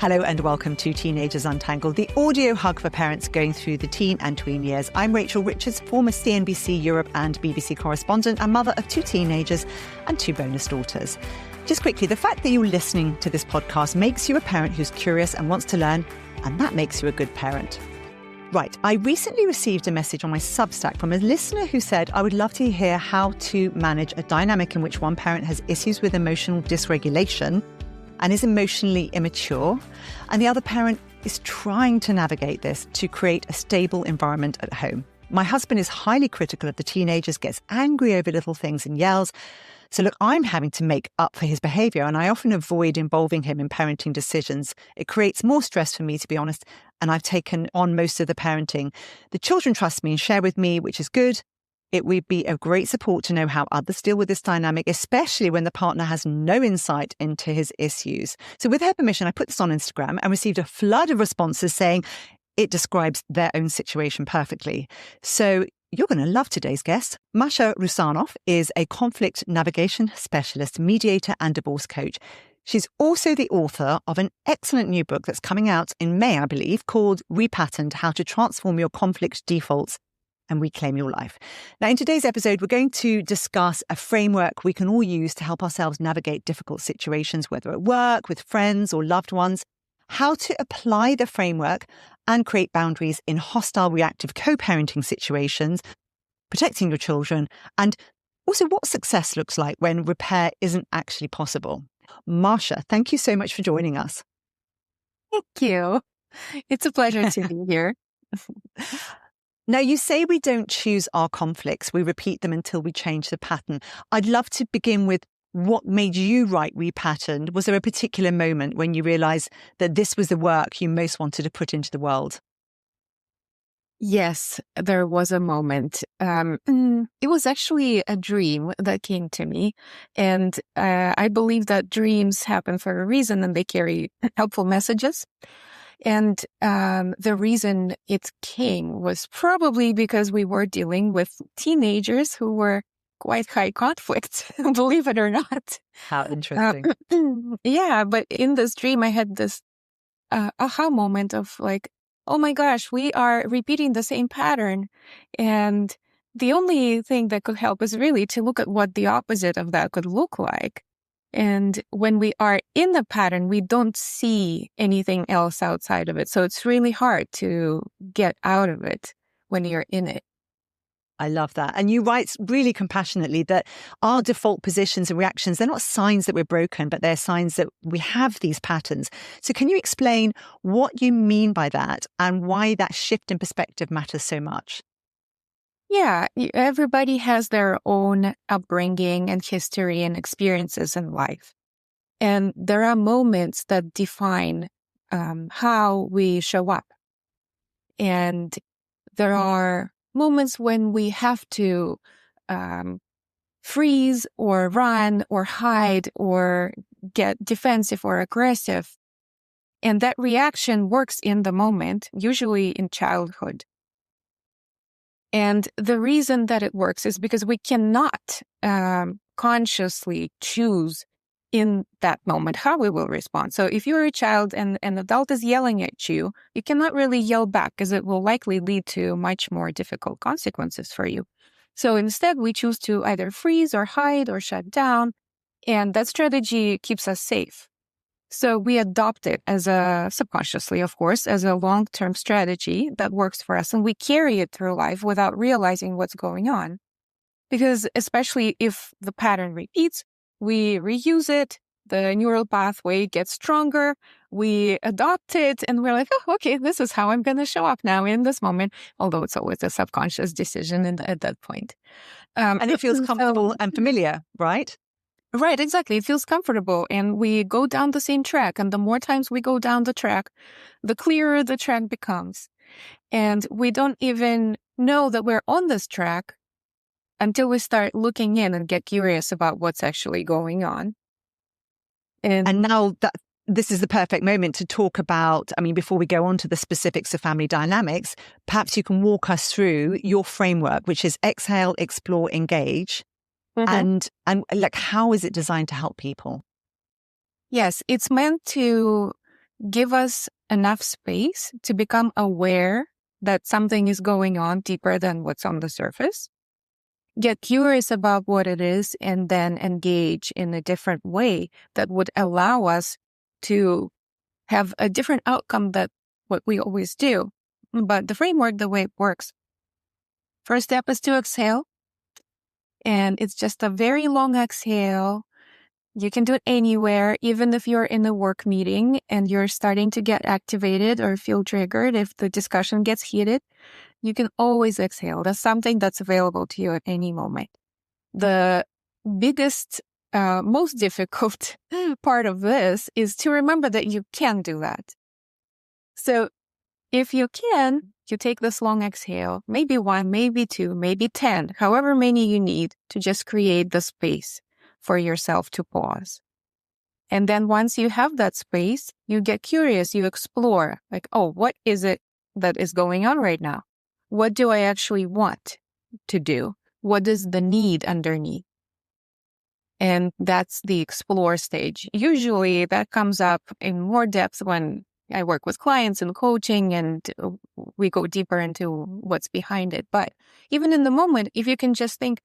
Hello and welcome to Teenagers Untangled, the audio hug for parents going through the teen and tween years. I'm Rachel Richards, former CNBC Europe and BBC correspondent and mother of 2 teenagers and 2 bonus daughters. Just quickly, the fact that you're listening to this podcast makes you a parent who's curious and wants to learn, and that makes you a good parent. Right, I recently received a message on my Substack from a listener who said, I would love to hear how to manage a dynamic in which one parent has issues with emotional dysregulation and is emotionally immature, and the other parent is trying to navigate this to create a stable environment at home. My husband is highly critical of the teenagers, gets angry over little things and yells. So look, I'm having to make up for his behaviour, and I often avoid involving him in parenting decisions. It creates more stress for me, to be honest, and I've taken on most of the parenting. The children trust me and share with me, which is good. It would be a great support to know how others deal with this dynamic, especially when the partner has no insight into his issues. So with her permission, I put this on Instagram and received a flood of responses saying it describes their own situation perfectly. So you're going to love today's guest. Masha Rusanov is a conflict navigation specialist, mediator and divorce coach. She's also the author of an excellent new book that's coming out in May, I believe, called Repatterned: How to Transform Your Conflict Defaults and Reclaim Your Life. Now, in today's episode, we're going to discuss a framework we can all use to help ourselves navigate difficult situations, whether at work, with friends or loved ones, how to apply the framework and create boundaries in hostile reactive co-parenting situations, protecting your children, and also what success looks like when repair isn't actually possible. Masha, thank you so much for joining us. Thank you. It's a pleasure to be here. Now, you say we don't choose our conflicts. We repeat them until we change the pattern. I'd love to begin with what made you write Repatterned. Was there a particular moment when you realised that this was the work you most wanted to put into the world? Yes, there was a moment. It was actually a dream that came to me. And I believe that dreams happen for a reason and they carry helpful messages. And the reason it came was probably because we were dealing with teenagers who were quite high conflict, believe it or not. How interesting. Yeah, but in this dream, I had this aha moment of like, oh my gosh, we are repeating the same pattern. And the only thing that could help is really to look at what the opposite of that could look like. And when we are in the pattern, we don't see anything else outside of it. So it's really hard to get out of it when you're in it. I love that. And you write really compassionately that our default positions and reactions, they're not signs that we're broken, but they're signs that we have these patterns. So can you explain what you mean by that and why that shift in perspective matters so much? Yeah, everybody has their own upbringing and history and experiences in life. And there are moments that define how we show up. And there are moments when we have to freeze or run or hide or get defensive or aggressive. And that reaction works in the moment, usually in childhood. And the reason that it works is because we cannot consciously choose in that moment how we will respond. So if you're a child and an adult is yelling at you, you cannot really yell back because it will likely lead to much more difficult consequences for you. So instead, we choose to either freeze or hide or shut down. And that strategy keeps us safe. So we adopt it subconsciously, of course, as a long-term strategy that works for us. And we carry it through life without realizing what's going on. Because especially if the pattern repeats, we reuse it, the neural pathway gets stronger, we adopt it, and we're like, oh, okay, this is how I'm going to show up now in this moment, although it's always a subconscious decision at that point. And it feels comfortable and familiar, right? Right, exactly. It feels comfortable and we go down the same track. And the more times we go down the track, the clearer the track becomes. And we don't even know that we're on this track until we start looking in and get curious about what's actually going on. And now that this is the perfect moment to talk about, before we go on to the specifics of family dynamics, perhaps you can walk us through your framework, which is exhale, explore, engage. Mm-hmm. And like, how is it designed to help people? Yes, it's meant to give us enough space to become aware that something is going on deeper than what's on the surface, get curious about what it is, and then engage in a different way that would allow us to have a different outcome than what we always do. But the framework, the way it works, first step is to exhale. And it's just a very long exhale. You can do it anywhere, even if you're in a work meeting and you're starting to get activated or feel triggered. If the discussion gets heated, you can always exhale. That's something that's available to you at any moment. The biggest, most difficult part of this is to remember that you can do that. So if you can, you take this long exhale, maybe 1, maybe 2, maybe 10, however many you need to just create the space for yourself to pause. And then once you have that space, you get curious, you explore, like, oh, what is it that is going on right now? What do I actually want to do? What is the need underneath? And that's the explore stage. Usually that comes up in more depth when I work with clients in coaching and we go deeper into what's behind it. But even in the moment, if you can just think,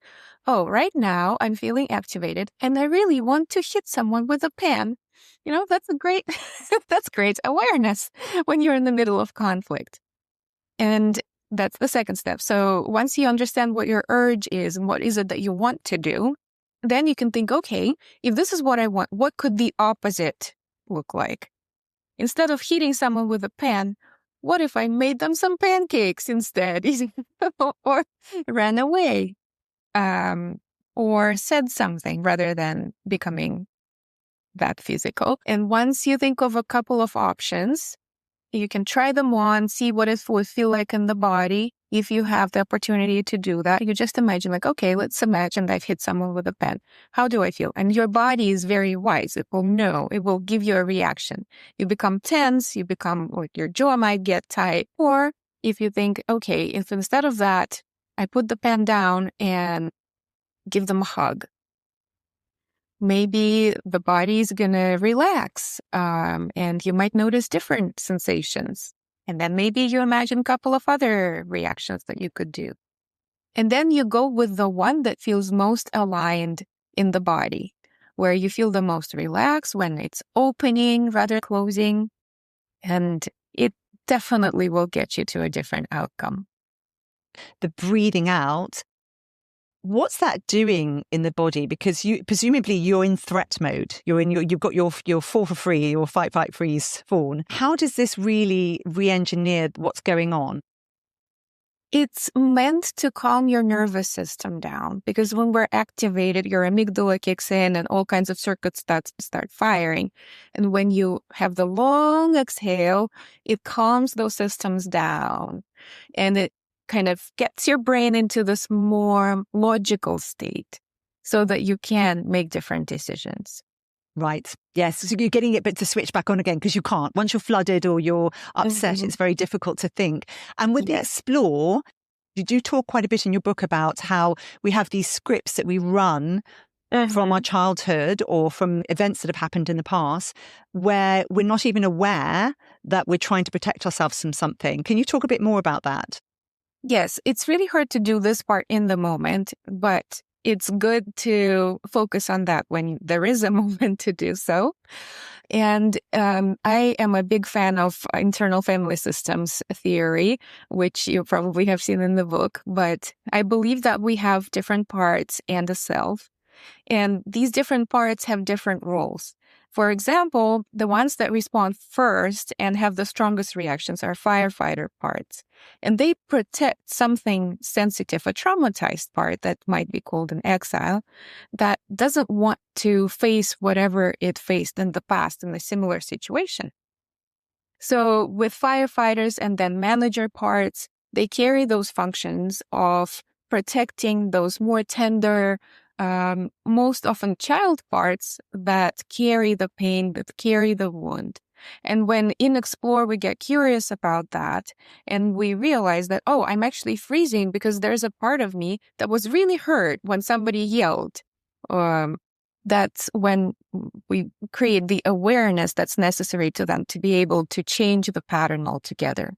oh, right now I'm feeling activated and I really want to hit someone with a pen, that's a great, that's great awareness when you're in the middle of conflict. And that's the second step. So once you understand what your urge is and what is it that you want to do, then you can think, okay, if this is what I want, what could the opposite look like? Instead of hitting someone with a pen, what if I made them some pancakes instead? Or ran away, or said something rather than becoming that physical. And once you think of a couple of options, you can try them on, see what it would feel like in the body. If you have the opportunity to do that, you just imagine like, okay, let's imagine I've hit someone with a pen. How do I feel? And your body is very wise. It will know. It will give you a reaction. You become tense. Your jaw might get tight. Or if you think, okay, if instead of that, I put the pen down and give them a hug, maybe the body's going to relax, and you might notice different sensations. And then maybe you imagine a couple of other reactions that you could do. And then you go with the one that feels most aligned in the body, where you feel the most relaxed, when it's opening rather closing. And it definitely will get you to a different outcome. The breathing out, what's that doing in the body? Because presumably you're in threat mode. You've got your fall for free, your fight, freeze, fawn. How does this really re-engineer what's going on? It's meant to calm your nervous system down, because when we're activated, your amygdala kicks in and all kinds of circuits that start firing. And when you have the long exhale, it calms those systems down, and it kind of gets your brain into this more logical state so that you can make different decisions. Right. Yes. So you're getting it, but to switch back on again, because you can't. Once you're flooded or you're upset, it's very difficult to think. And with the explore, you do talk quite a bit in your book about how we have these scripts that we run from our childhood or from events that have happened in the past, where we're not even aware that we're trying to protect ourselves from something. Can you talk a bit more about that? Yes, it's really hard to do this part in the moment, but it's good to focus on that when there is a moment to do so. And I am a big fan of internal family systems theory, which you probably have seen in the book. But I believe that we have different parts and a self. And these different parts have different roles. For example, the ones that respond first and have the strongest reactions are firefighter parts. And they protect something sensitive, a traumatized part that might be called an exile, that doesn't want to face whatever it faced in the past in a similar situation. So with firefighters and then manager parts, they carry those functions of protecting those more tender, most often child parts that carry the pain, that carry the wound. And when in Explore, we get curious about that and we realize that, oh, I'm actually freezing because there's a part of me that was really hurt when somebody yelled. that's when we create the awareness that's necessary to them to be able to change the pattern altogether.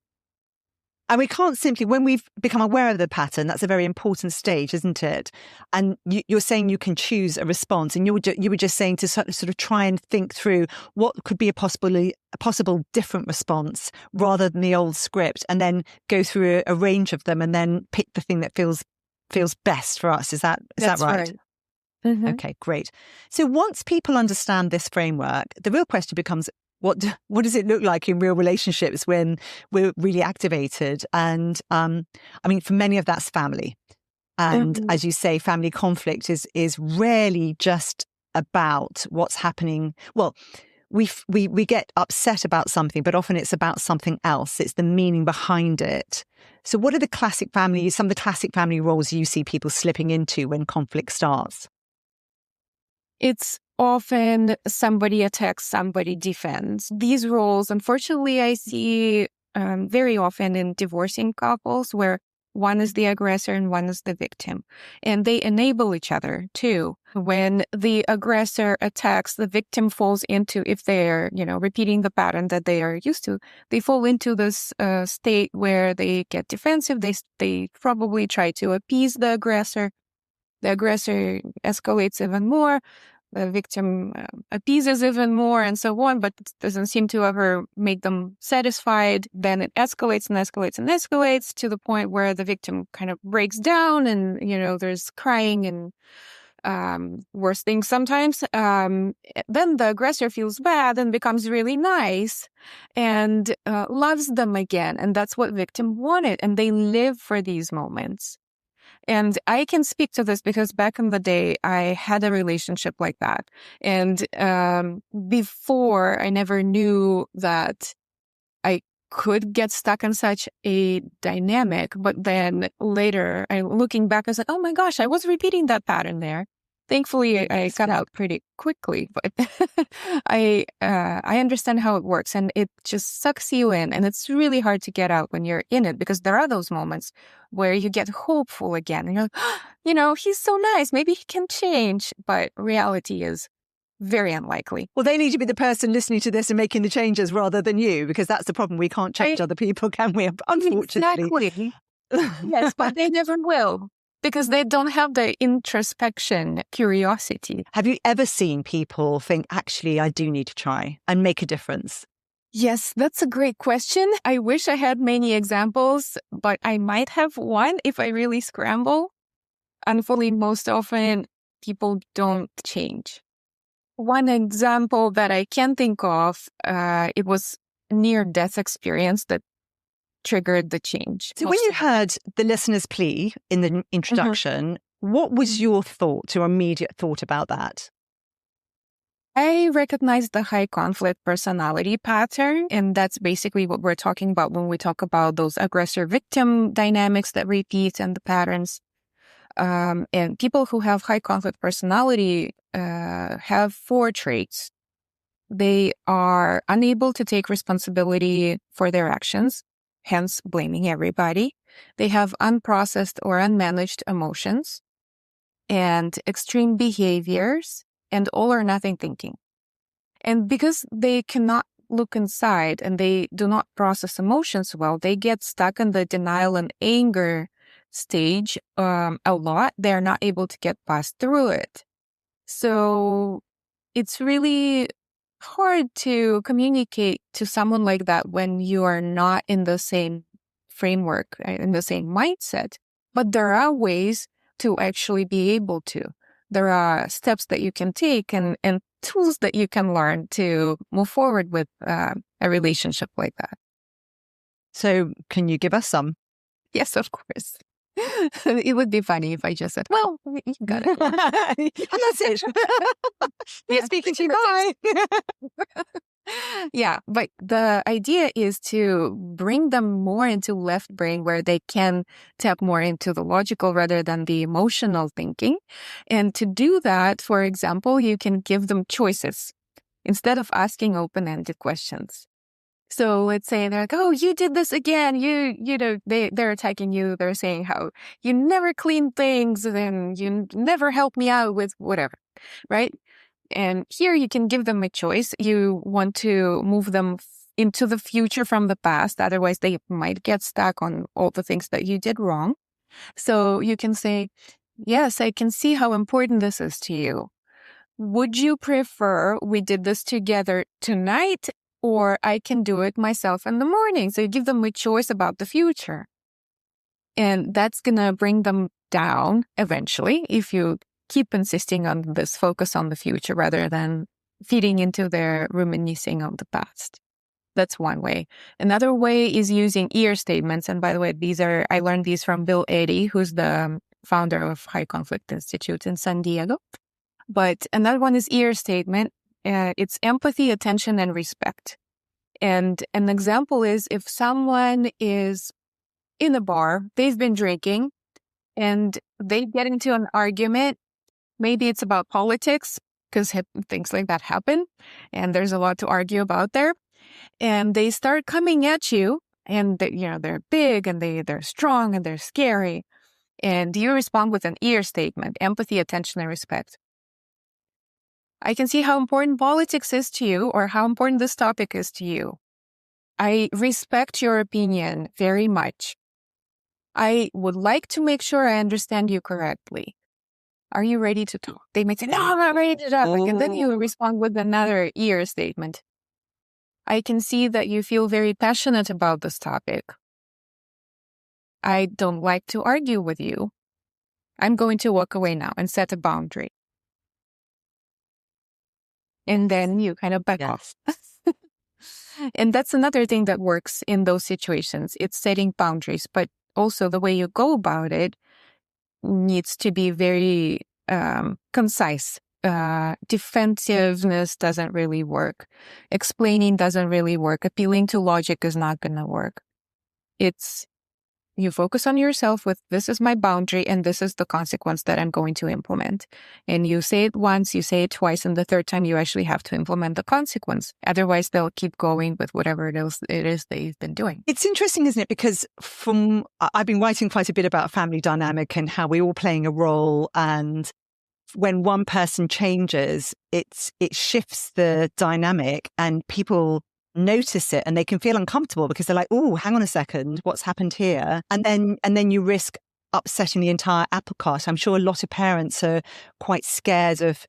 And we can't simply, when we've become aware of the pattern, that's a very important stage, isn't it? And you're saying you can choose a response, and you were just saying to sort of try and think through what could be a possible different response rather than the old script, and then go through a range of them and then pick the thing that feels best for us. Is that right? Mm-hmm. Okay, great. So once people understand this framework, the real question becomes, what does it look like in real relationships when we're really activated? And for many of that's family. And as you say, family conflict is rarely just about what's happening. Well, we get upset about something, but often it's about something else. It's the meaning behind it. So what are some of the classic family roles you see people slipping into when conflict starts? It's often somebody attacks, somebody defends. These roles, unfortunately, I see very often in divorcing couples where one is the aggressor and one is the victim. And they enable each other too. When the aggressor attacks, the victim falls into, if they're, repeating the pattern that they are used to, they fall into this state where they get defensive. They probably try to appease the aggressor. The aggressor escalates even more. The victim appeases even more and so on, but it doesn't seem to ever make them satisfied. Then it escalates and escalates and escalates to the point where the victim kind of breaks down and, there's crying and worse things sometimes. Then the aggressor feels bad and becomes really nice and loves them again. And that's what victim wanted. And they live for these moments. And I can speak to this because back in the day, I had a relationship like that. And before, I never knew that I could get stuck in such a dynamic. But then later, looking back, I was like, oh my gosh, I was repeating that pattern there. Thankfully, I got out pretty quickly, but I understand how it works, and it just sucks you in, and it's really hard to get out when you're in it, because there are those moments where you get hopeful again, and you're like, he's so nice, maybe he can change, but reality is very unlikely. Well, they need to be the person listening to this and making the changes rather than you, because that's the problem. We can't change other people, can we? Unfortunately. Exactly. Yes, but they never will. Because they don't have the introspection, curiosity. Have you ever seen people think, actually, I do need to try and make a difference? Yes, that's a great question. I wish I had many examples, but I might have one if I really scramble. Unfortunately, most often, people don't change. One example that I can think of, it was near-death experience that triggered the change. So when you heard the listener's plea in the introduction, what was your thought, your immediate thought about that? I recognized the high conflict personality pattern, and that's basically what we're talking about when we talk about those aggressor-victim dynamics that repeat and the patterns. And people who have high conflict personality have 4 traits. They are unable to take responsibility for their actions, hence blaming everybody. They have unprocessed or unmanaged emotions and extreme behaviors and all or nothing thinking. And because they cannot look inside and they do not process emotions well, they get stuck in the denial and anger stage a lot. They're not able to get past through it. So it's really hard to communicate to someone like that when you are not in the same framework, in the same mindset. But there are ways to actually be able to. There are steps that you can take and tools that you can learn to move forward with a relationship like that. So can you give us some? Yes, of course. It would be funny if I just said, well, you got it. And that's it. You're speaking to you. Bye. Yeah, but the idea is to bring them more into left brain where they can tap more into the logical rather than the emotional thinking. And to do that, for example, you can give them choices instead of asking open-ended questions. So let's say they're like, oh, you did this again. They're attacking you. They're saying how you never clean things and you never help me out with whatever, right? And here you can give them a choice. You want to move them into the future from the past. Otherwise, they might get stuck on all the things that you did wrong. So you can say, yes, I can see how important this is to you. Would you prefer we did this together tonight, or I can do it myself in the morning? So you give them a choice about the future. And that's going to bring them down eventually if you keep insisting on this focus on the future rather than feeding into their reminiscing of the past. That's one way. Another way is using ear statements. And by the way, I learned these from Bill Eddy, who's the founder of High Conflict Institute in San Diego. But another one is ear statement. It's empathy, attention, and respect. And an example is if someone is in a bar, they've been drinking, and they get into an argument. Maybe it's about politics, because things like that happen, and there's a lot to argue about there. And they start coming at you, and they're big, and they're strong, and they're scary. And you respond with an ear statement: empathy, attention, and respect. I can see how important politics is to you, or how important this topic is to you. I respect your opinion very much. I would like to make sure I understand you correctly. Are you ready to talk? They might say, no, I'm not ready to talk. And then you respond with another ear statement. I can see that you feel very passionate about this topic. I don't like to argue with you. I'm going to walk away now and set a boundary. And then you kind of back off. And that's another thing that works in those situations. It's setting boundaries, but also the way you go about it needs to be very concise. Defensiveness doesn't really work. Explaining doesn't really work. Appealing to logic is not going to work. It's you focus on yourself with, this is my boundary and this is the consequence that I'm going to implement. And you say it once, you say it twice, and the third time you actually have to implement the consequence. Otherwise, they'll keep going with whatever it is they've been doing. It's interesting, isn't it? Because I've been writing quite a bit about family dynamic and how we're all playing a role, and when one person changes, it shifts the dynamic, and people notice it and they can feel uncomfortable because they're like, oh, hang on a second, what's happened here? And then you risk upsetting the entire apple cart. I'm sure a lot of parents are quite scared of,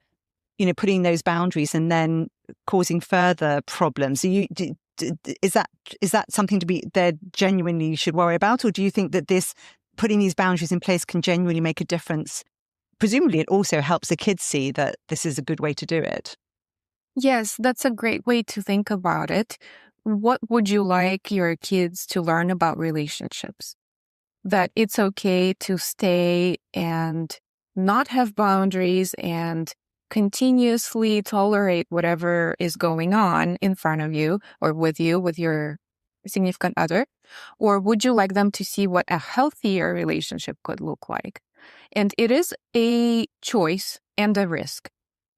putting those boundaries and then causing further problems. Is that something they genuinely should worry about? Or do you think that putting these boundaries in place can genuinely make a difference? Presumably it also helps the kids see that this is a good way to do it. Yes, that's a great way to think about it. What would you like your kids to learn about relationships? That it's okay to stay and not have boundaries and continuously tolerate whatever is going on in front of you or with your significant other? Or would you like them to see what a healthier relationship could look like? And it is a choice and a risk.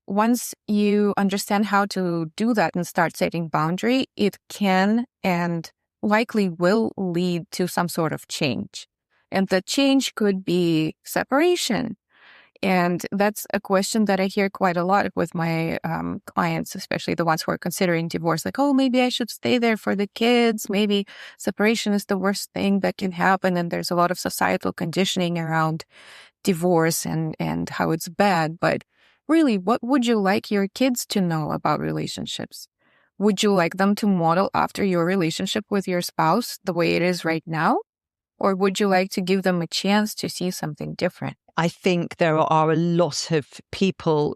Once you understand how to do that and start setting boundary, it can and likely will lead to some sort of change. And the change could be separation. And that's a question that I hear quite a lot with my clients, especially the ones who are considering divorce. Like, oh, maybe I should stay there for the kids. Maybe separation is the worst thing that can happen. And there's a lot of societal conditioning around divorce and how it's bad. But really, what would you like your kids to know about relationships? Would you like them to model after your relationship with your spouse the way it is right now? Or would you like to give them a chance to see something different? I think there are a lot of people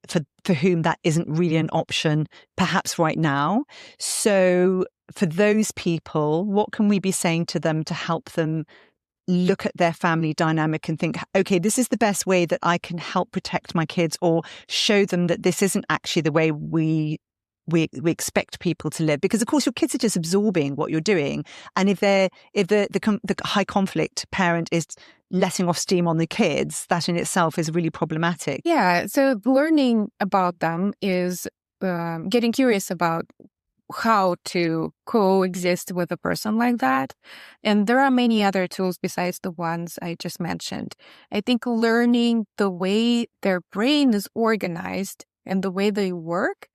for whom that isn't really an option, perhaps right now. So for those people, what can we be saying to them to help them look at their family dynamic and think, okay, this is the best way that I can help protect my kids, or show them that this isn't actually the way we expect people to live? Because of course your kids are just absorbing what you're doing, and if the high conflict parent is letting off steam on the kids, that in itself is really problematic. Yeah, so learning about them is getting curious about how to coexist with a person like that. And there are many other tools besides the ones I just mentioned. I think learning the way their brain is organized and the way they work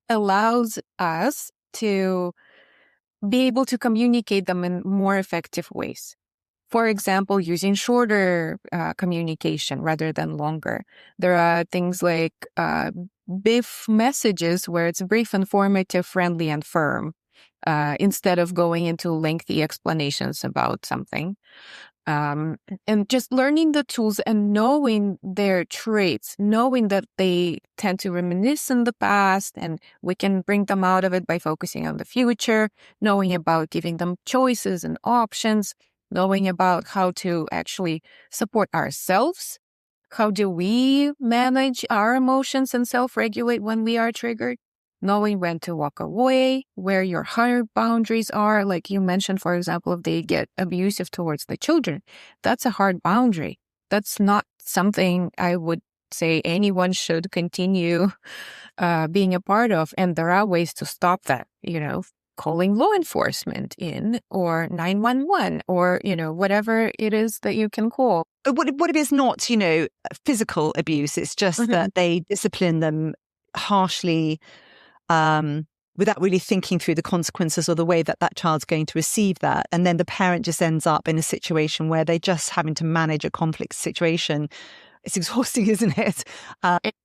allows us to be able to communicate them in more effective ways. For example, using shorter communication rather than longer. There are things like brief messages where it's brief, informative, friendly, and firm, instead of going into lengthy explanations about something. And just learning the tools and knowing their traits, knowing that they tend to reminisce in the past and we can bring them out of it by focusing on the future, knowing about giving them choices and options, knowing about how to actually support ourselves. How do we manage our emotions and self-regulate when we are triggered? Knowing when to walk away, where your hard boundaries are. Like you mentioned, for example, if they get abusive towards the children, that's a hard boundary. That's not something I would say anyone should continue being a part of. And there are ways to stop that, calling law enforcement in or 911 or, whatever it is that you can call. What if it's not, physical abuse? It's just that they discipline them harshly, without really thinking through the consequences or the way that that child's going to receive that. And then the parent just ends up in a situation where they're just having to manage a complex situation. It's exhausting, isn't it?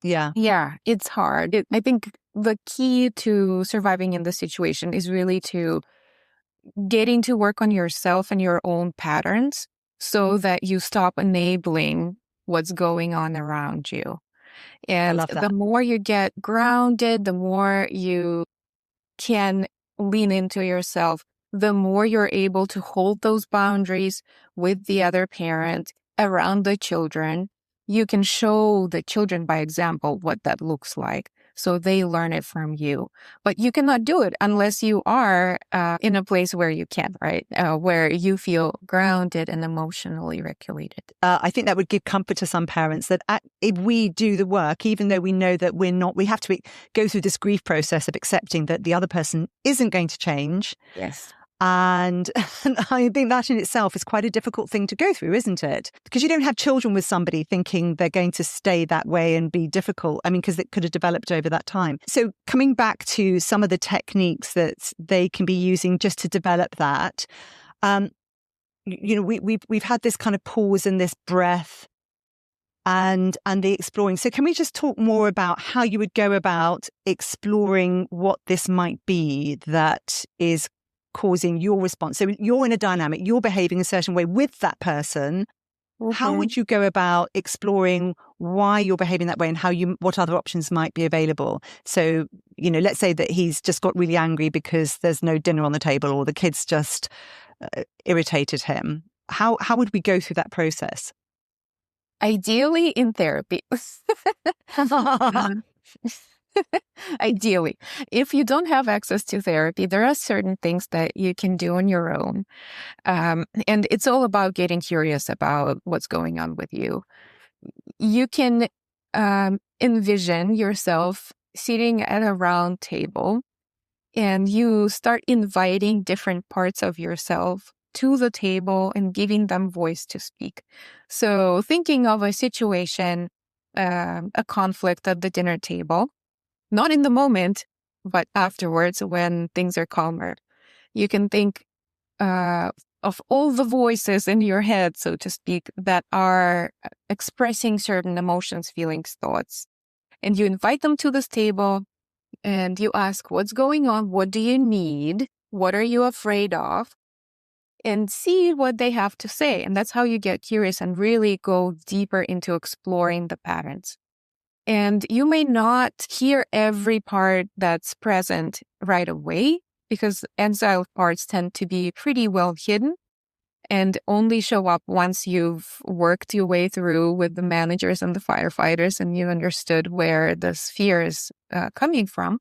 Yeah. Yeah, it's hard. I think the key to surviving in this situation is really to getting to work on yourself and your own patterns so that you stop enabling what's going on around you. And the more you get grounded, the more you can lean into yourself, the more you're able to hold those boundaries with the other parent around the children. You can show the children by example what that looks like, so they learn it from you. But you cannot do it unless you are in a place where you can, right? Where you feel grounded and emotionally regulated. I think that would give comfort to some parents that if we do the work, even though we know that we have to go through this grief process of accepting that the other person isn't going to change. Yes. And I think that in itself is quite a difficult thing to go through, isn't it? Because you don't have children with somebody thinking they're going to stay that way and be difficult. I mean, because it could have developed over that time. So coming back to some of the techniques that they can be using just to develop that, we've had this kind of pause and this breath and the exploring. So can we just talk more about how you would go about exploring what this might be that is causing your response? So you're in a dynamic, you're behaving a certain way with that person. How would you go about exploring why you're behaving that way and what other options might be available? So, let's say that he's just got really angry because there's no dinner on the table or the kids just irritated him. How would we go through that process? Ideally in therapy. Ideally, if you don't have access to therapy, there are certain things that you can do on your own. And it's all about getting curious about what's going on with you. You can envision yourself sitting at a round table and you start inviting different parts of yourself to the table and giving them voice to speak. So thinking of a situation, a conflict at the dinner table, not in the moment, but afterwards when things are calmer. You can think of all the voices in your head, so to speak, that are expressing certain emotions, feelings, thoughts. And you invite them to this table and you ask, what's going on? What do you need? What are you afraid of? And see what they have to say. And that's how you get curious and really go deeper into exploring the patterns. And you may not hear every part that's present right away because exiled parts tend to be pretty well hidden and only show up once you've worked your way through with the managers and the firefighters and you understood where this fear is coming from.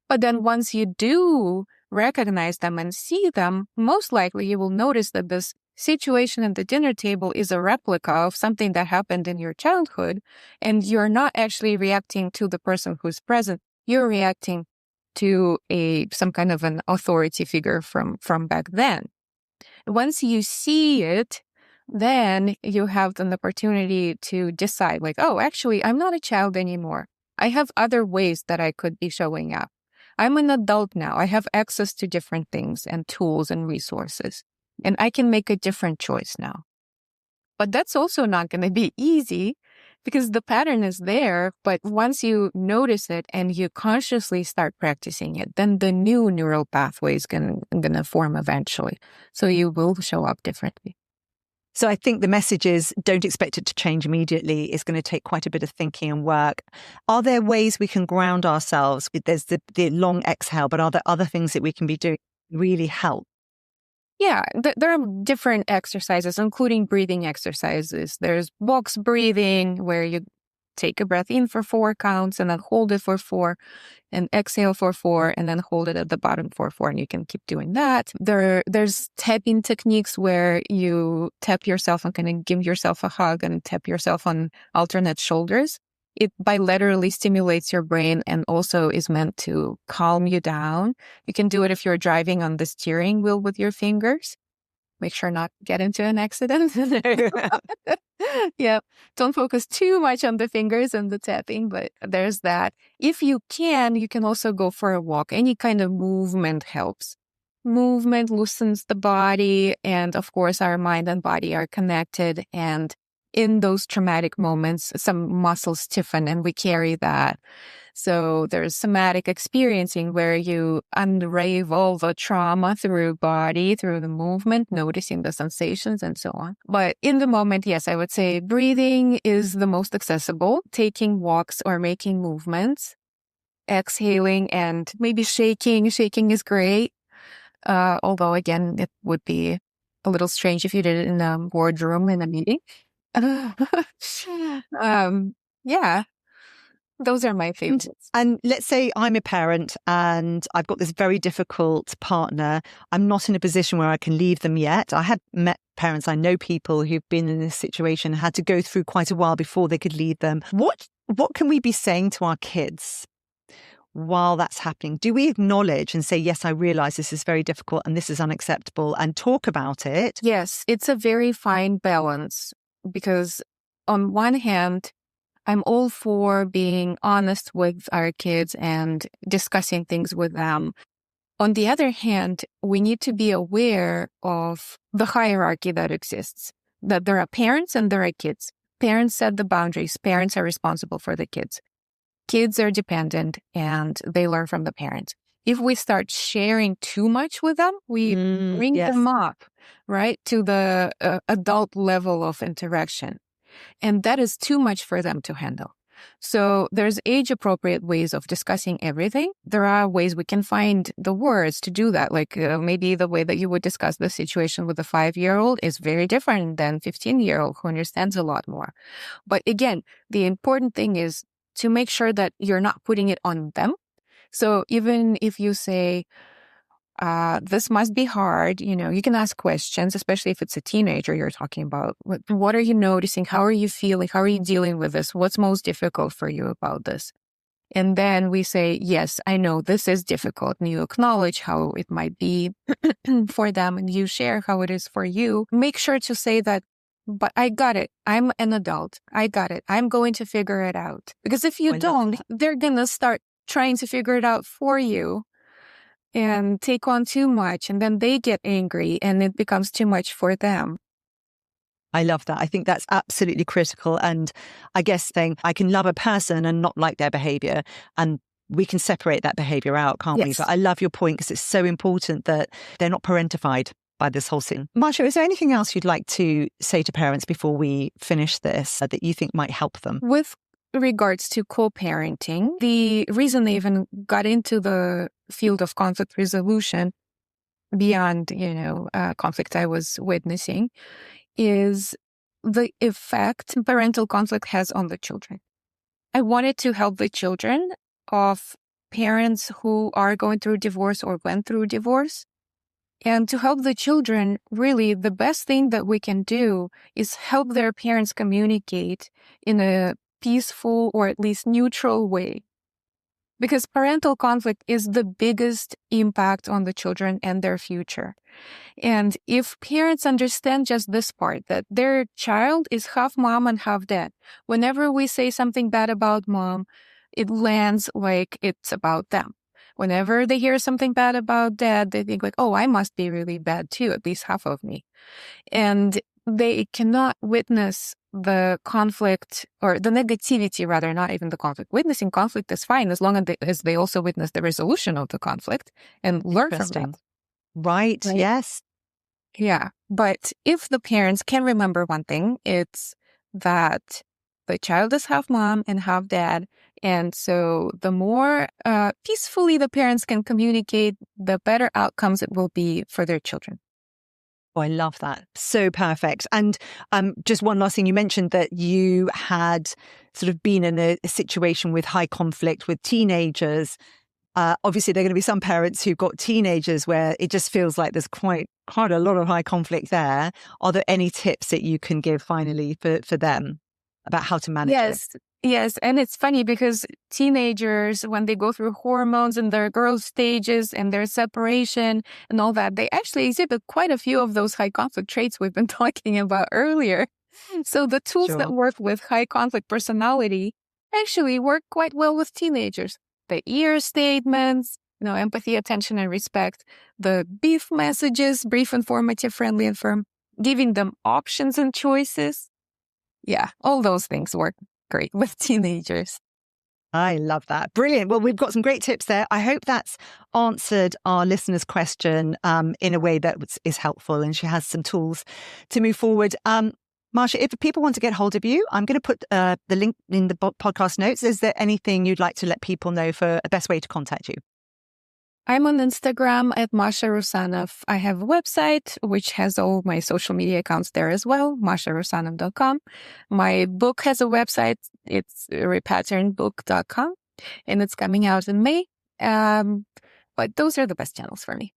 But then once you do recognize them and see them, most likely you will notice that this situation at the dinner table is a replica of something that happened in your childhood, and you're not actually reacting to the person who's present. You're reacting to some kind of an authority figure from back then. Once you see it, then you have an opportunity to decide, like, oh, actually, I'm not a child anymore. I have other ways that I could be showing up. I'm an adult now. I have access to different things and tools and resources, and I can make a different choice now. But that's also not going to be easy because the pattern is there. But once you notice it and you consciously start practicing it, then the new neural pathway is going to form eventually. So you will show up differently. So I think the message is don't expect it to change immediately. It's going to take quite a bit of thinking and work. Are there ways we can ground ourselves? There's the long exhale, but are there other things that we can be doing to really help? Yeah, there are different exercises, including breathing exercises. There's box breathing, where you take a breath in for 4 counts and then hold it for 4 and exhale for 4 and then hold it at the bottom for 4. And you can keep doing that. There's tapping techniques where you tap yourself and kind of give yourself a hug and tap yourself on alternate shoulders. It bilaterally stimulates your brain and also is meant to calm you down. You can do it if you're driving on the steering wheel with your fingers. Make sure not to get into an accident. Yeah. Don't focus too much on the fingers and the tapping, but there's that. If you can also go for a walk. Any kind of movement helps. Movement loosens the body. And of course, our mind and body are connected. And in those traumatic moments, some muscles stiffen and we carry that. So there's somatic experiencing where you unravel the trauma through body, through the movement, noticing the sensations and so on. But in the moment, yes, I would say breathing is the most accessible. Taking walks or making movements, exhaling and maybe shaking. Shaking is great. Although again, it would be a little strange if you did it in a boardroom in a meeting. Yeah. Those are my favorites. And let's say I'm a parent and I've got this very difficult partner. I'm not in a position where I can leave them yet. I had met parents, I know people who've been in this situation, had to go through quite a while before they could leave them. What can we be saying to our kids while that's happening? Do we acknowledge and say, yes, I realize this is very difficult and this is unacceptable, and talk about it? Yes, it's a very fine balance because on one hand, I'm all for being honest with our kids and discussing things with them. On the other hand, we need to be aware of the hierarchy that exists, that there are parents and there are kids. Parents set the boundaries. Parents are responsible for the kids. Kids are dependent and they learn from the parents. If we start sharing too much with them, we bring them up, right, to the adult level of interaction. And that is too much for them to handle. So there's age-appropriate ways of discussing everything. There are ways we can find the words to do that. Like maybe the way that you would discuss the situation with a 5-year-old is very different than 15-year-old who understands a lot more. But again, the important thing is to make sure that you're not putting it on them. So even if you say, this must be hard, you can ask questions, especially if it's a teenager you're talking about. What are you noticing? How are you feeling? How are you dealing with this? What's most difficult for you about this? And then we say, yes, I know this is difficult. And you acknowledge how it might be for them and you share how it is for you. Make sure to say that, but I got it. I'm an adult. I got it. I'm going to figure it out. Because if you don't, they're going to start trying to figure it out for you and take on too much, and then they get angry and it becomes too much for them. I love that. I think that's absolutely critical. And I guess saying I can love a person and not like their behavior, and we can separate that behavior out, can't we? But I love your point because it's so important that they're not parentified by this whole thing. Masha, is there anything else you'd like to say to parents before we finish this that you think might help them? With regards to co-parenting, the reason they even got into the field of conflict resolution beyond, conflict I was witnessing is the effect parental conflict has on the children. I wanted to help the children of parents who are going through divorce or went through divorce. And to help the children, really, the best thing that we can do is help their parents communicate in a peaceful or at least neutral way. because parental conflict is the biggest impact on the children and their future. And if parents understand just this part, that their child is half mom and half dad, whenever we say something bad about mom, it lands like it's about them. Whenever they hear something bad about dad, they think like, oh, I must be really bad too, at least half of me. And they cannot witness the conflict, or the negativity rather, not even the conflict. Witnessing conflict is fine as long as they also witness the resolution of the conflict and learn from that. Right. Yes. Yeah. But if the parents can remember one thing, it's that the child is half mom and half dad. And so the more peacefully the parents can communicate, the better outcomes it will be for their children. Oh, I love that. So perfect. And just one last thing, you mentioned that you had sort of been in a situation with high conflict with teenagers. Obviously, there are going to be some parents who've got teenagers where it just feels like there's quite a lot of high conflict there. Are there any tips that you can give finally for them about how to manage it? Yes. And it's funny because teenagers, when they go through hormones and their growth stages and their separation and all that, they actually exhibit quite a few of those high conflict traits we've been talking about earlier. So the tools that work with high conflict personality actually work quite well with teenagers. The EAR statements, empathy, attention, and respect, the BIF messages, brief, informative, friendly, and firm, giving them options and choices. Yeah, all those things work great with teenagers. I love that. Brilliant. Well, we've got some great tips there. I hope that's answered our listener's question in a way that is helpful, and she has some tools to move forward. Masha, if people want to get hold of you, I'm going to put the link in the podcast notes. Is there anything you'd like to let people know for a best way to contact you? I'm on Instagram at Masha Rusanov. I have a website, which has all my social media accounts there as well, masharusanov.com. My book has a website. It's repatternbook.com, and it's coming out in May. But those are the best channels for me.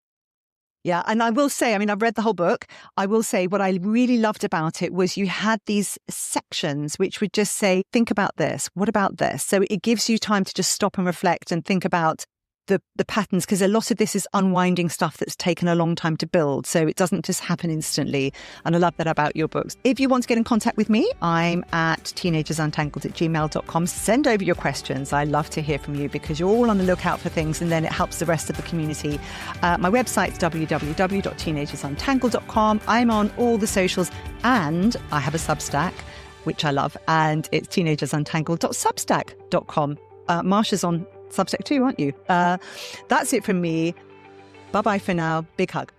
Yeah. And I will say, I've read the whole book. I will say what I really loved about it was you had these sections which would just say, think about this. What about this? So it gives you time to just stop and reflect and think about the patterns, because a lot of this is unwinding stuff that's taken a long time to build. So it doesn't just happen instantly. And I love that about your books. If you want to get in contact with me, I'm at teenagersuntangled@gmail.com. Send over your questions. I love to hear from you because you're all on the lookout for things, and then it helps the rest of the community. My website's www.teenagersuntangled.com. I'm on all the socials, and I have a Substack, which I love, and it's teenagersuntangled.substack.com. Marsha's on Substack too, aren't you? That's it from me. Bye-bye for now. Big hug.